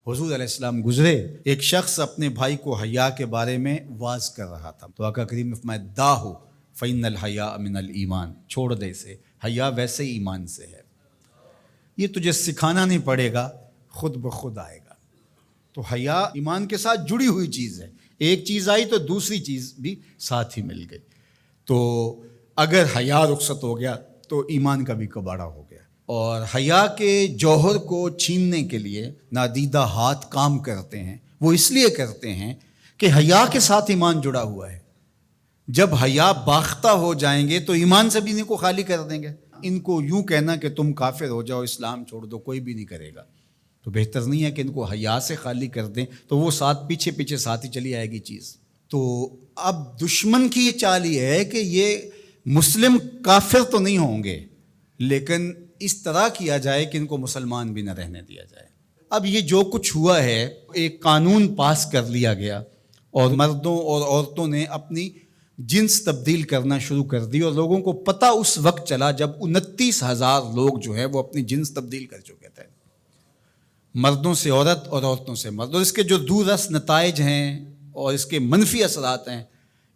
حضور علیہ السلام گزرے، ایک شخص اپنے بھائی کو حیا کے بارے میں واز کر رہا تھا، تو آقا کریم نے فرمایا داہو فإن الحیاء من الایمان، چھوڑ دے اسے، حیا ویسے ہی ایمان سے ہے، یہ تجھے سکھانا نہیں پڑے گا، خود بخود آئے گا۔ تو حیا ایمان کے ساتھ جڑی ہوئی چیز ہے، ایک چیز آئی تو دوسری چیز بھی ساتھ ہی مل گئی۔ تو اگر حیا رخصت ہو گیا تو ایمان کا بھی کباڑہ ہو گیا۔ اور حیا کے جوہر کو چھیننے کے لیے نادیدہ ہاتھ کام کرتے ہیں، وہ اس لیے کرتے ہیں کہ حیا کے ساتھ ایمان جڑا ہوا ہے۔ جب حیا باختہ ہو جائیں گے تو ایمان سے بھی ان کو خالی کر دیں گے۔ ان کو یوں کہنا کہ تم کافر ہو جاؤ، اسلام چھوڑ دو، کوئی بھی نہیں کرے گا۔ تو بہتر نہیں ہے کہ ان کو حیا سے خالی کر دیں، تو وہ ساتھ پیچھے ساتھ ہی چلی آئے گی چیز۔ تو اب دشمن کی یہ چال یہ ہے کہ یہ مسلم کافر تو نہیں ہوں گے، لیکن اس طرح کیا جائے کہ ان کو مسلمان بھی نہ رہنے دیا جائے۔ اب یہ جو کچھ ہوا ہے، ایک قانون پاس کر لیا گیا اور مردوں اور عورتوں نے اپنی جنس تبدیل کرنا شروع کر دی، اور لوگوں کو پتہ اس وقت چلا جب 29,000 لوگ جو ہے وہ اپنی جنس تبدیل کر چکے تھے، مردوں سے عورت اور عورتوں سے مرد۔ اور اس کے جو دوررس نتائج ہیں اور اس کے منفی اثرات ہیں،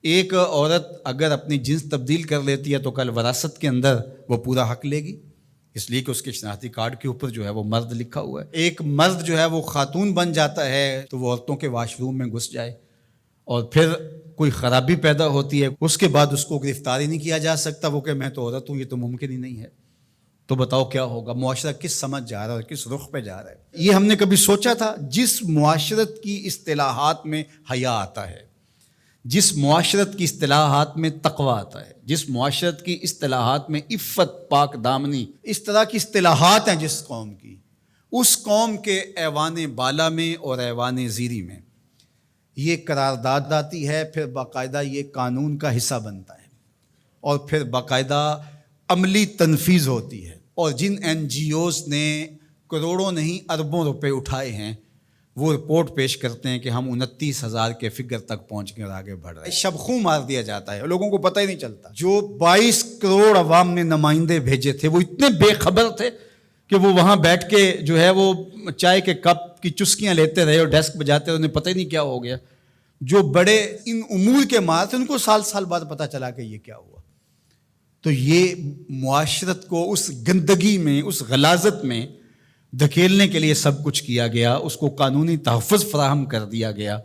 ایک عورت اگر اپنی جنس تبدیل کر لیتی ہے تو کل وراثت کے اندر وہ پورا حق لے گی، اس لیے کہ اس کے شناختی کارڈ کے اوپر جو ہے وہ مرد لکھا ہوا ہے۔ ایک مرد جو ہے وہ خاتون بن جاتا ہے تو وہ عورتوں کے واش روم میں گھس جائے اور پھر کوئی خرابی پیدا ہوتی ہے، اس کے بعد اس کو گرفتار ہی نہیں کیا جا سکتا، وہ کہ میں تو عورت ہوں، یہ تو ممکن ہی نہیں ہے۔ تو بتاؤ کیا ہوگا؟ معاشرہ کس سمجھ جا رہا ہے اور کس رخ پہ جا رہا ہے؟ یہ ہم نے کبھی سوچا تھا؟ جس معاشرت کی اصطلاحات میں حیا آتا ہے، جس معاشرت کی اصطلاحات میں تقویٰ آتا ہے، جس معاشرت کی اصطلاحات میں عفت، پاک دامنی، اس طرح کی اصطلاحات ہیں جس قوم کی، اس قوم کے ایوان بالا میں اور ایوان زیری میں یہ قرارداد آتی ہے، پھر باقاعدہ یہ قانون کا حصہ بنتا ہے، اور پھر باقاعدہ عملی تنفیذ ہوتی ہے۔ اور جن این جی اوز نے کروڑوں نہیں اربوں روپے اٹھائے ہیں، وہ رپورٹ پیش کرتے ہیں کہ ہم 29,000 کے فگر تک پہنچ کے اور آگے بڑھ رہے ہیں۔ شب خوں مار دیا جاتا ہے، لوگوں کو پتہ ہی نہیں چلتا۔ جو 22 کروڑ عوام نے نمائندے بھیجے تھے، وہ اتنے بے خبر تھے کہ وہ وہاں بیٹھ کے جو ہے وہ چائے کے کپ کی چسکیاں لیتے رہے اور ڈیسک بجاتے رہے، انہیں پتہ ہی نہیں کیا ہو گیا۔ جو بڑے ان امور کے مار تھے، ان کو سال بعد پتہ چلا کہ یہ کیا ہوا۔ تو یہ معاشرت کو اس گندگی میں، اس غلاظت میں دھکیلنے کے لیے سب کچھ کیا گیا، اس کو قانونی تحفظ فراہم کر دیا گیا۔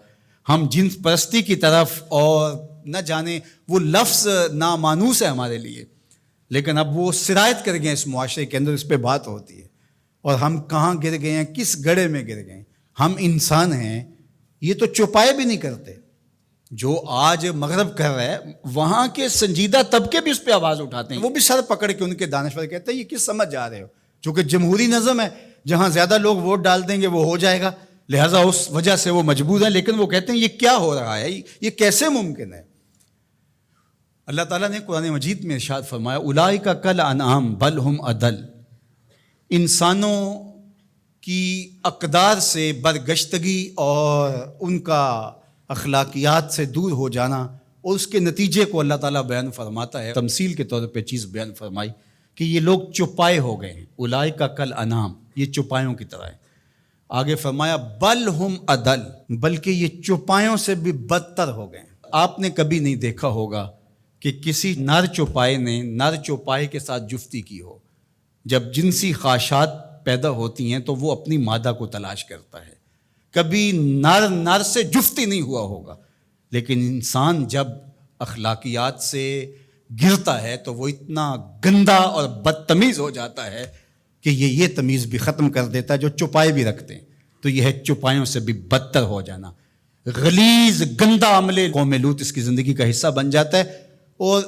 ہم جنس پرستی کی طرف، اور نہ جانے وہ لفظ نامانوس ہے ہمارے لیے، لیکن اب وہ سرایت کر گئے اس معاشرے کے اندر، اس پہ بات ہوتی ہے۔ اور ہم کہاں گر گئے ہیں، کس گڑھے میں گر گئے ہیں؟ ہم انسان ہیں، یہ تو چوپائے بھی نہیں کرتے۔ جو آج مغرب کر رہا ہے، وہاں کے سنجیدہ طبقے بھی اس پہ آواز اٹھاتے ہیں، وہ بھی سر پکڑ کے ان کے دانشور کہتے ہیں یہ کس سمجھ جا رہے ہو؟ چونکہ جمہوری نظم ہے، جہاں زیادہ لوگ ووٹ ڈال دیں گے وہ ہو جائے گا، لہٰذا اس وجہ سے وہ مجبور ہیں۔ لیکن وہ کہتے ہیں یہ کیا ہو رہا ہے، یہ کیسے ممکن ہے؟ اللہ تعالیٰ نے قرآن مجید میں ارشاد فرمایا اولئک کالانعام بل ہم اضل، انسانوں کی اقدار سے برگشتگی اور ان کا اخلاقیات سے دور ہو جانا، اور اس کے نتیجے کو اللہ تعالیٰ بیان فرماتا ہے۔ تمثیل کے طور پہ چیز بیان فرمائی کہ یہ لوگ چوپائے ہو گئے ہیں، اولئک کالانعام، یہ چوپایوں کی طرح ہے۔ آگے فرمایا بل ہم اضل، بلکہ یہ چوپایوں سے بھی بدتر ہو گئے ہیں۔ آپ نے کبھی نہیں دیکھا ہوگا کہ کسی نر چوپائے نے نر چوپائے کے ساتھ جفتی کی ہو۔ جب جنسی خواہشات پیدا ہوتی ہیں تو وہ اپنی مادہ کو تلاش کرتا ہے، کبھی نر سے جفتی نہیں ہوا ہوگا۔ لیکن انسان جب اخلاقیات سے گرتا ہے تو وہ اتنا گندا اور بدتمیز ہو جاتا ہے کہ یہ تمیز بھی ختم کر دیتا ہے جو چوپائے بھی رکھتے ہیں۔ تو یہ ہے چوپایوں سے بھی بدتر ہو جانا، غلیظ گندا عمل قوم لوط اس کی زندگی کا حصہ بن جاتا ہے۔ اور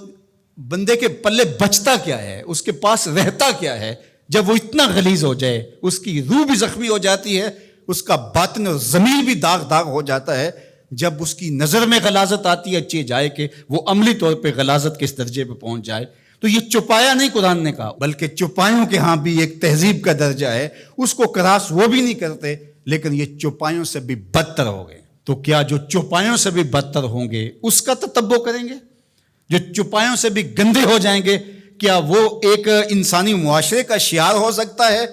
بندے کے پلے بچتا کیا ہے، اس کے پاس رہتا کیا ہے جب وہ اتنا غلیظ ہو جائے؟ اس کی روح بھی زخمی ہو جاتی ہے، اس کا باطن اور ضمیر بھی داغ ہو جاتا ہے جب اس کی نظر میں غلاظت آتی ہے، چاہے جائے کہ وہ عملی طور پہ غلاظت کس درجے پہ پہنچ جائے۔ تو یہ چوپایا نہیں قرآن نے کہا، بلکہ چوپایوں کے ہاں بھی ایک تہذیب کا درجہ ہے، اس کو کراس وہ بھی نہیں کرتے، لیکن یہ چوپایوں سے بھی بدتر ہو گئے۔ تو کیا جو چوپایوں سے بھی بدتر ہوں گے اس کا تتبع کریں گے؟ جو چوپایوں سے بھی گندے ہو جائیں گے، کیا وہ ایک انسانی معاشرے کا شعار ہو سکتا ہے؟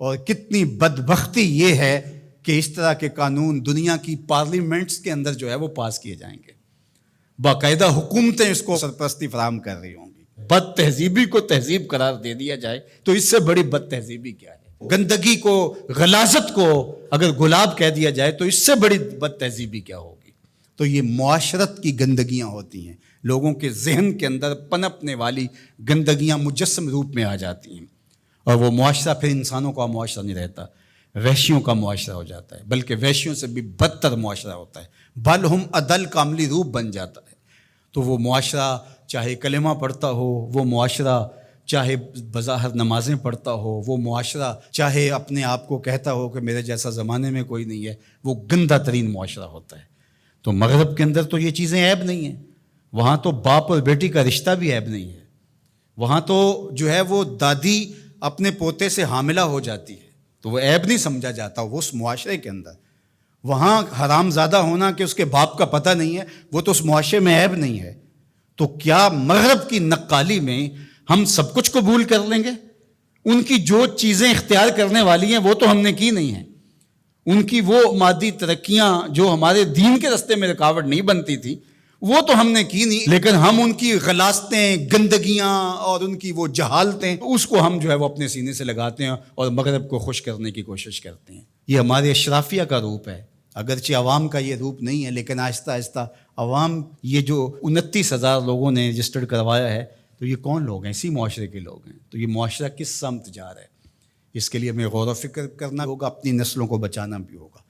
اور کتنی بدبختی یہ ہے کہ اس طرح کے قانون دنیا کی پارلیمنٹس کے اندر جو ہے وہ پاس کیے جائیں گے، باقاعدہ حکومتیں اس کو سرپرستی فراہم کر رہی ہوں گی۔ بد تہذیبی کو تہذیب قرار دے دیا جائے تو اس سے بڑی بد تہذیبی کیا ہے؟ گندگی کو، غلاظت کو اگر گلاب کہہ دیا جائے تو اس سے بڑی بد تہذیبی کیا ہوگی؟ تو یہ معاشرت کی گندگیاں ہوتی ہیں، لوگوں کے ذہن کے اندر پنپنے والی گندگیاں مجسم روپ میں آ جاتی ہیں، اور وہ معاشرہ پھر انسانوں کا معاشرہ نہیں رہتا، وحشیوں کا معاشرہ ہو جاتا ہے، بلکہ وحشیوں سے بھی بدتر معاشرہ ہوتا ہے، بل ہم عدل کا عملی روپ بن جاتا ہے۔ تو وہ معاشرہ چاہے کلمہ پڑھتا ہو، وہ معاشرہ چاہے بظاہر نمازیں پڑھتا ہو، وہ معاشرہ چاہے اپنے آپ کو کہتا ہو کہ میرے جیسا زمانے میں کوئی نہیں ہے، وہ گندہ ترین معاشرہ ہوتا ہے۔ تو مغرب کے اندر تو یہ چیزیں عیب نہیں ہیں، وہاں تو باپ اور بیٹی کا رشتہ بھی عیب نہیں ہے، وہاں تو جو ہے وہ دادی اپنے پوتے سے حاملہ ہو جاتی ہے تو وہ عیب نہیں سمجھا جاتا وہ اس معاشرے کے اندر۔ وہاں حرام زادہ ہونا کہ اس کے باپ کا پتہ نہیں ہے، وہ تو اس معاشرے میں عیب نہیں ہے۔ تو کیا مغرب کی نقالی میں ہم سب کچھ قبول کر لیں گے؟ ان کی جو چیزیں اختیار کرنے والی ہیں وہ تو ہم نے کی نہیں ہیں، ان کی وہ مادی ترقیاں جو ہمارے دین کے راستے میں رکاوٹ نہیں بنتی تھی وہ تو ہم نے کی نہیں، لیکن ہم ان کی غلاظتیں، گندگیاں اور ان کی وہ جہالتیں، اس کو ہم جو ہے وہ اپنے سینے سے لگاتے ہیں اور مغرب کو خوش کرنے کی کوشش کرتے ہیں۔ یہ ہمارے اشرافیہ کا روپ ہے، اگرچہ عوام کا یہ روپ نہیں ہے، لیکن آہستہ آہستہ عوام، یہ جو 29,000 لوگوں نے رجسٹرڈ کروایا ہے، تو یہ کون لوگ ہیں؟ اسی معاشرے کے لوگ ہیں۔ تو یہ معاشرہ کس سمت جا رہا ہے، اس کے لیے ہمیں غور و فکر کرنا ہوگا، اپنی نسلوں کو بچانا بھی ہوگا۔